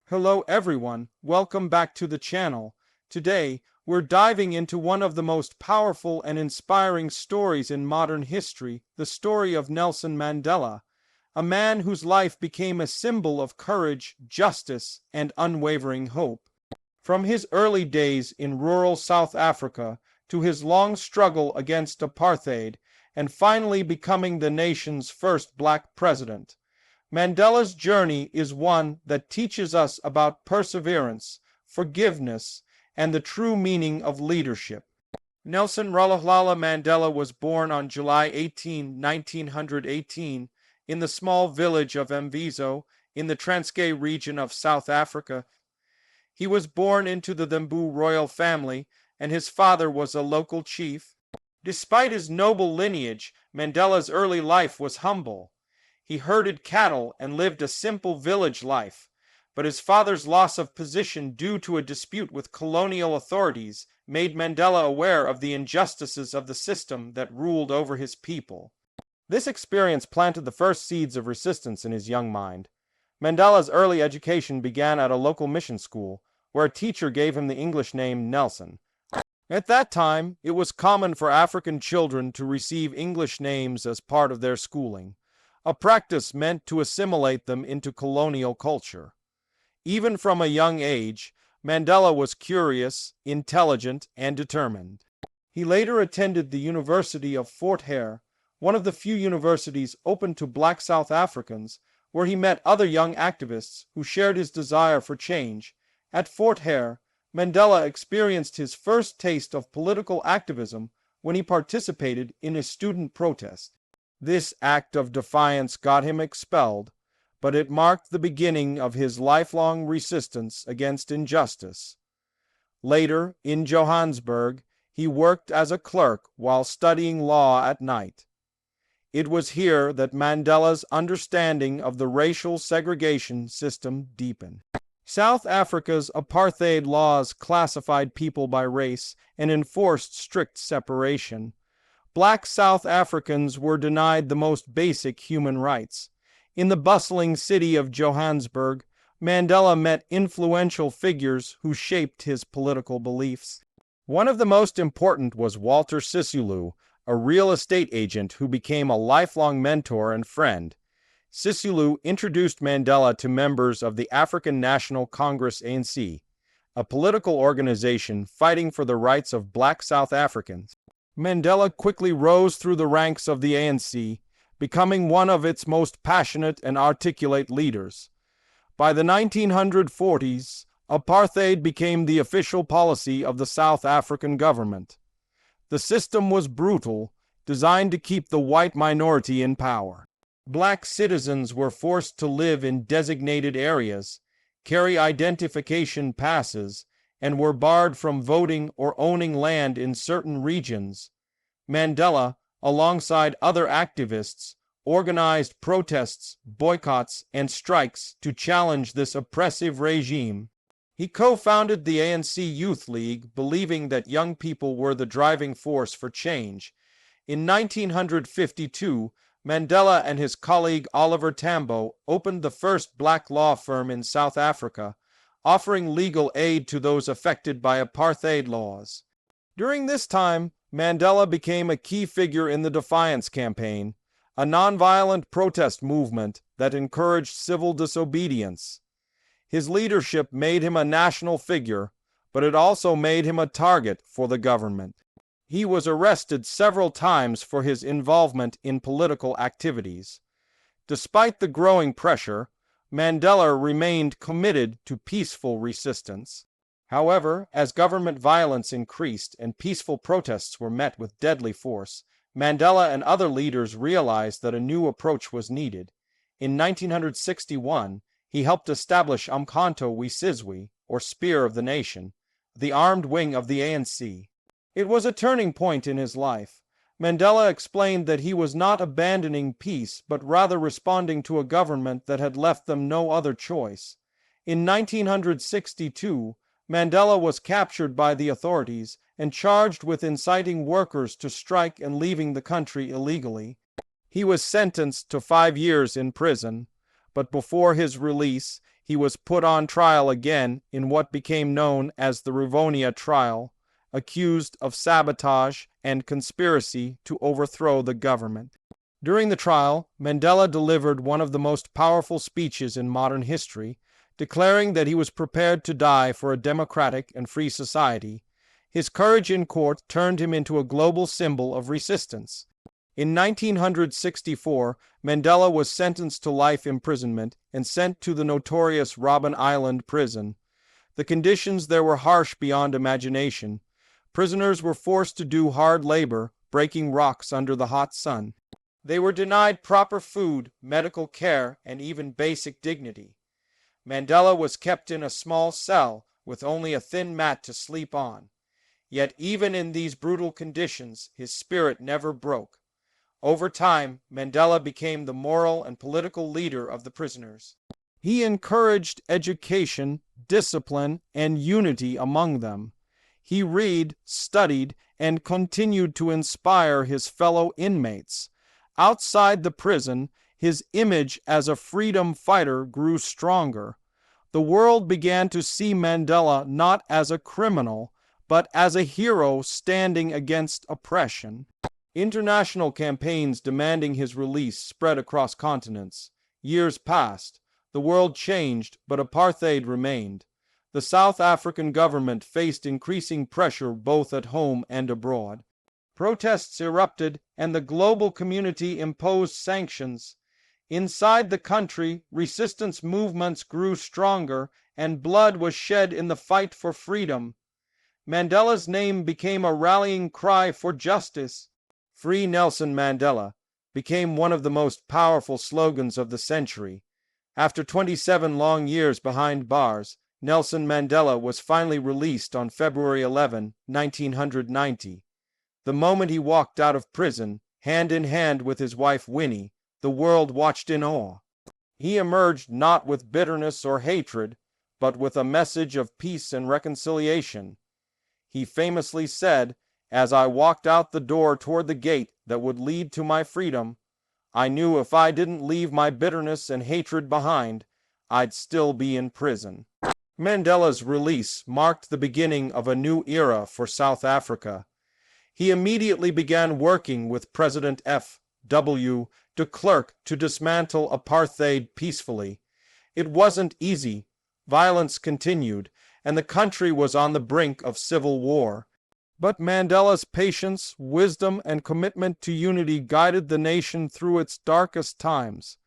Hello everyone, welcome back to the channel. Today, we're diving into one of the most powerful and inspiring stories in modern history, the story of Nelson Mandela, a man whose life became a symbol of courage, justice, and unwavering hope. From his early days in rural South Africa to his long struggle against apartheid and finally becoming the nation's first black president, Mandela's journey is one that teaches us about perseverance, forgiveness, and the true meaning of leadership. Nelson Rolihlahla Mandela was born on July 18, 1918, in the small village of Mvezo in the Transkei region of South Africa. He was born into the Thembu royal family, and his father was a local chief. Despite his noble lineage, Mandela's early life was humble. He herded cattle and lived a simple village life, but his father's loss of position due to a dispute with colonial authorities made Mandela aware of the injustices of the system that ruled over his people. This experience planted the first seeds of resistance in his young mind. Mandela's early education began at a local mission school, where a teacher gave him the English name Nelson. At that time, it was common for African children to receive English names as part of their schooling, a practice meant to assimilate them into colonial culture. Even from a young age, Mandela was curious, intelligent, and determined. He later attended the University of Fort Hare, one of the few universities open to black South Africans, where he met other young activists who shared his desire for change. At Fort Hare, Mandela experienced his first taste of political activism when he participated in a student protest. This act of defiance got him expelled, but it marked the beginning of his lifelong resistance against injustice. Later, in Johannesburg, he worked as a clerk while studying law at night. It was here that Mandela's understanding of the racial segregation system deepened. South Africa's apartheid laws classified people by race and enforced strict separation. Black South Africans were denied the most basic human rights. In the bustling city of Johannesburg, Mandela met influential figures who shaped his political beliefs. One of the most important was Walter Sisulu, a real estate agent who became a lifelong mentor and friend. Sisulu introduced Mandela to members of the African National Congress ANC, a political organization fighting for the rights of black South Africans. Mandela quickly rose through the ranks of the ANC, becoming one of its most passionate and articulate leaders. By the 1940s, apartheid became the official policy of the South African government. The system was brutal, designed to keep the white minority in power. Black citizens were forced to live in designated areas, carry identification passes, and were barred from voting or owning land in certain regions. Mandela, alongside other activists, organized protests, boycotts, and strikes to challenge this oppressive regime. He co-founded the ANC Youth League, believing that young people were the driving force for change. In 1952, Mandela and his colleague Oliver Tambo opened the first black law firm in South Africa, offering legal aid to those affected by apartheid laws. During this time, Mandela became a key figure in the Defiance Campaign, a nonviolent protest movement that encouraged civil disobedience. His leadership made him a national figure, but it also made him a target for the government. He was arrested several times for his involvement in political activities. Despite the growing pressure, Mandela remained committed to peaceful resistance. However, as government violence increased and peaceful protests were met with deadly force, Mandela and other leaders realized that a new approach was needed. In 1961, he helped establish Umkhonto we Sizwe, or Spear of the Nation, the armed wing of the ANC. It was a turning point in his life. Mandela explained that he was not abandoning peace, but rather responding to a government that had left them no other choice. In 1962, Mandela was captured by the authorities and charged with inciting workers to strike and leaving the country illegally. He was sentenced to 5 years in prison, but before his release, he was put on trial again in what became known as the Rivonia trial, accused of sabotage and conspiracy to overthrow the government. During the trial, Mandela delivered one of the most powerful speeches in modern history, declaring that he was prepared to die for a democratic and free society. His courage in court turned him into a global symbol of resistance. In 1964, Mandela was sentenced to life imprisonment and sent to the notorious Robben Island prison. The conditions there were harsh beyond imagination. Prisoners were forced to do hard labor, breaking rocks under the hot sun. They were denied proper food, medical care, and even basic dignity. Mandela was kept in a small cell with only a thin mat to sleep on. Yet even in these brutal conditions, his spirit never broke. Over time, Mandela became the moral and political leader of the prisoners. He encouraged education, discipline, and unity among them. He read, studied, and continued to inspire his fellow inmates. Outside the prison, his image as a freedom fighter grew stronger. The world began to see Mandela not as a criminal, but as a hero standing against oppression. International campaigns demanding his release spread across continents. Years passed. The world changed, but apartheid remained. The South African government faced increasing pressure both at home and abroad. Protests erupted, and the global community imposed sanctions. Inside the country, resistance movements grew stronger, and blood was shed in the fight for freedom. Mandela's name became a rallying cry for justice. "Free Nelson Mandela" became one of the most powerful slogans of the century. After 27 long years behind bars, Nelson Mandela was finally released on February 11, 1990. The moment he walked out of prison, hand in hand with his wife Winnie, the world watched in awe. He emerged not with bitterness or hatred, but with a message of peace and reconciliation. He famously said, "As I walked out the door toward the gate that would lead to my freedom, I knew if I didn't leave my bitterness and hatred behind, I'd still be in prison." Mandela's release marked the beginning of a new era for South Africa. He immediately began working with President F.W. de Klerk to dismantle apartheid peacefully. It wasn't easy. Violence continued, and the country was on the brink of civil war. But Mandela's patience, wisdom, and commitment to unity guided the nation through its darkest times.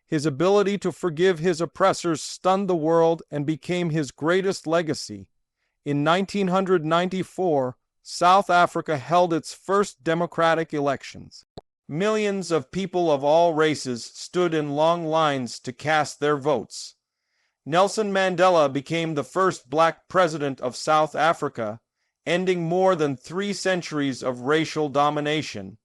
His ability to forgive his oppressors stunned the world and became his greatest legacy. In 1994, South Africa held its first democratic elections. Millions of people of all races stood in long lines to cast their votes. Nelson Mandela became the first black president of South Africa, ending more than 3 centuries of racial domination.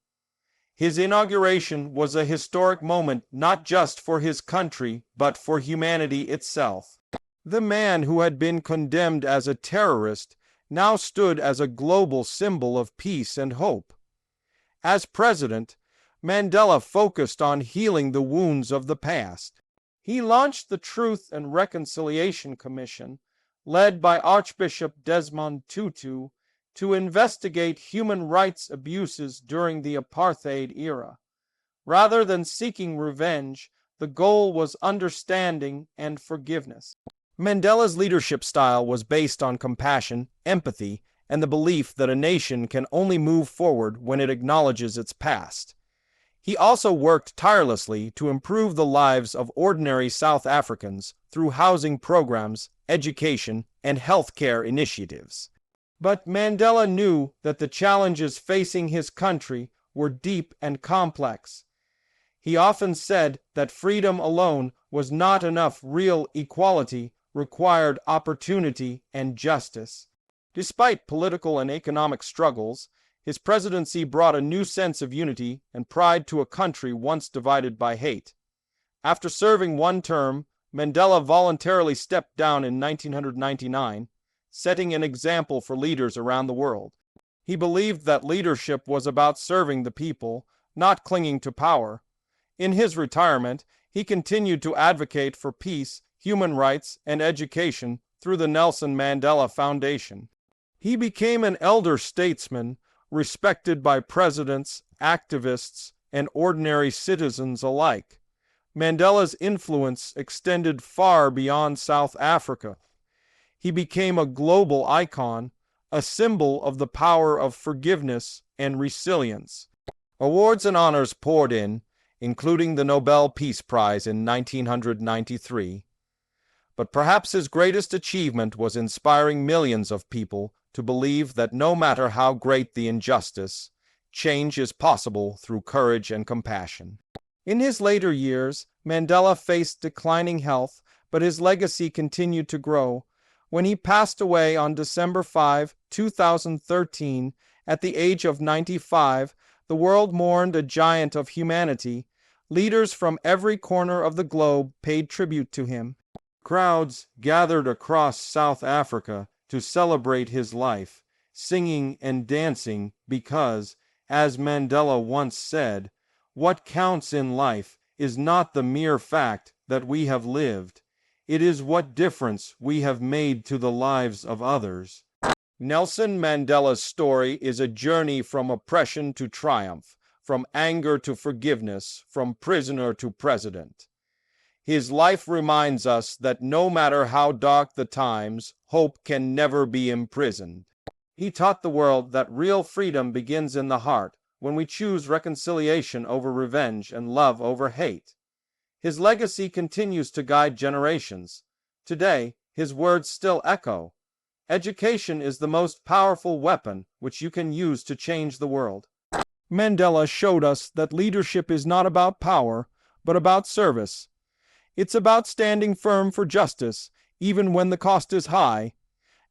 His inauguration was a historic moment not just for his country, but for humanity itself. The man who had been condemned as a terrorist now stood as a global symbol of peace and hope. As president, Mandela focused on healing the wounds of the past. He launched the Truth and Reconciliation Commission, led by Archbishop Desmond Tutu, to investigate human rights abuses during the apartheid era. Rather than seeking revenge, the goal was understanding and forgiveness. Mandela's leadership style was based on compassion, empathy, and the belief that a nation can only move forward when it acknowledges its past. He also worked tirelessly to improve the lives of ordinary South Africans through housing programs, education, and healthcare initiatives. But Mandela knew that the challenges facing his country were deep and complex. He often said that freedom alone was not enough. Real equality required opportunity and justice. Despite political and economic struggles, his presidency brought a new sense of unity and pride to a country once divided by hate. After serving one term, Mandela voluntarily stepped down in 1999, setting an example for leaders around the world. He believed that leadership was about serving the people, not clinging to power. In his retirement, he continued to advocate for peace, human rights, and education through the Nelson Mandela Foundation. He became an elder statesman, respected by presidents, activists, and ordinary citizens alike. Mandela's influence extended far beyond South Africa. He became a global icon, a symbol of the power of forgiveness and resilience. Awards and honors poured in, including the Nobel Peace Prize in 1993. But perhaps his greatest achievement was inspiring millions of people to believe that no matter how great the injustice, change is possible through courage and compassion. In his later years, Mandela faced declining health, but his legacy continued to grow. When he passed away on December 5, 2013, at the age of 95, the world mourned a giant of humanity. Leaders from every corner of the globe paid tribute to him. Crowds gathered across South Africa to celebrate his life, singing and dancing because, as Mandela once said, "What counts in life is not the mere fact that we have lived. It is what difference we have made to the lives of others." Nelson Mandela's story is a journey from oppression to triumph, from anger to forgiveness, from prisoner to president. His life reminds us that no matter how dark the times, hope can never be imprisoned. He taught the world that real freedom begins in the heart, when we choose reconciliation over revenge and love over hate. His legacy continues to guide generations. Today, his words still echo. Education is the most powerful weapon which you can use to change the world. Mandela showed us that leadership is not about power, but about service. It's about standing firm for justice, even when the cost is high.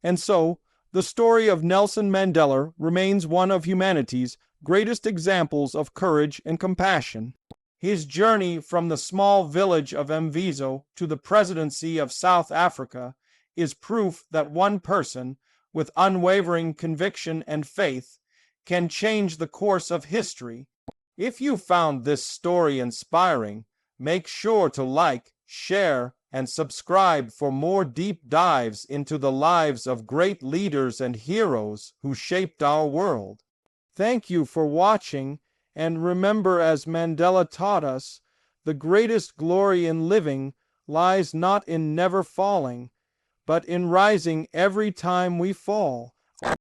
And so, the story of Nelson Mandela remains one of humanity's greatest examples of courage and compassion. His journey from the small village of Mvizo to the presidency of South Africa is proof that one person, with unwavering conviction and faith, can change the course of history. If you found this story inspiring, make sure to like, share, and subscribe for more deep dives into the lives of great leaders and heroes who shaped our world. Thank you for watching, and remember, as Mandela taught us, the greatest glory in living lies not in never falling, but in rising every time we fall.